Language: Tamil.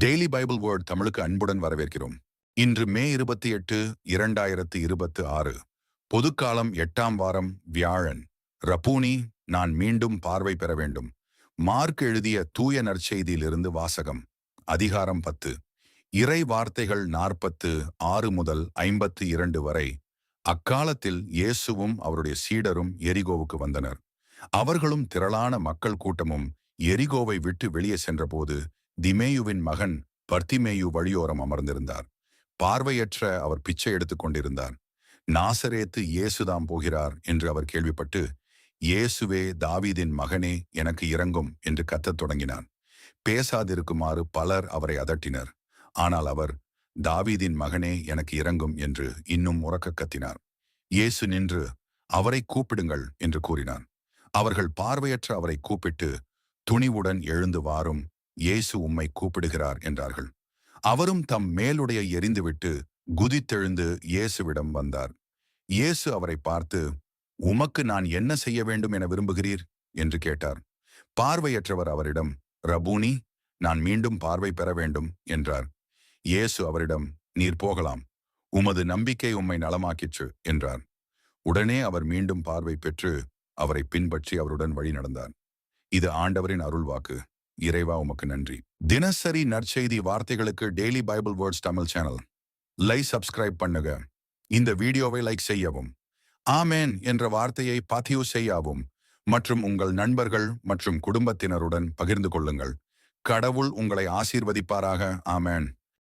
டெய்லி பைபிள் வேர்ட் தமிழுக்கு அன்புடன் வரவேற்கிறோம். இன்று மே 28, 2026 பொதுக்காலம் 8ஆம் வாரம் வியாழன். ரபூனி, நான் மீண்டும் பார்வை பெற வேண்டும். மார்க் எழுதிய தூய நற்செய்தியிலிருந்து வாசகம். அதிகாரம் 10. இறை வார்த்தைகள் 46 முதல் 52 வரை. அக்காலத்தில் இயேசுவும் அவருடைய சீடரும் எரிகோவுக்கு வந்தனர். அவர்களும் திரளான மக்கள் கூட்டமும் எரிகோவை விட்டு வெளியே சென்றபோது திமேயுவின் மகன் பர்த்திமேயு வழியோரம் அமர்ந்திருந்தார். பார்வையற்ற அவர் பிச்சை எடுத்துக் கொண்டிருந்தார். நாசரேத்து இயேசுதாம் போகிறார் என்று அவர் கேள்விப்பட்டு, இயேசுவே, தாவீதின் மகனே, எனக்கு இரங்கும் என்று கத்தத் தொடங்கினார். பேசாதிருக்குமாறு பலர் அவரை அதட்டினர். ஆனால் அவர், தாவீதின் மகனே, எனக்கு இரங்கும் என்று இன்னும் உரக்க கத்தினார். இயேசு நின்று, அவரை கூப்பிடுங்கள் என்று கூறினார். அவர்கள் பார்வையற்ற அவரை கூப்பிட்டு, துணிவுடன் எழுந்து வாரும், இயேசு உம்மை கூப்பிடுகிறார் என்றார்கள். அவரும் தம் மேலுடைய எறிந்துவிட்டு குதித்தெழுந்து இயேசுவிடம் வந்தார். இயேசு அவரை பார்த்து, உமக்கு நான் என்ன செய்ய வேண்டும் என விரும்புகிறீர் என்று கேட்டார். பார்வையற்றவர் அவரிடம், ரபூனி, நான் மீண்டும் பார்வை பெற வேண்டும் என்றார். இயேசு அவரிடம், நீர் போகலாம், உமது நம்பிக்கை உம்மை நலமாக்கிற்று என்றார். உடனே அவர் மீண்டும் பார்வை பெற்று அவரை பின்பற்றி அவருடன் வழி நடந்தார். இது ஆண்டவரின் அருள்வாக்கு. இறைவா, உமக்கு நன்றி. தினசரி நற்செய்தி வார்த்தைகளுக்கு daily Bible words Tamil channel subscribe பண்ணுங்க. இந்த வீடியோவை லைக் செய்யவும், ஆமேன் என்ற வார்த்தையை பதிவு செய்யவும் மற்றும் உங்கள் நண்பர்கள் மற்றும் குடும்பத்தினருடன் பகிர்ந்து கொள்ளுங்கள். கடவுள் உங்களை ஆசீர்வதிப்பாராக. ஆமேன்.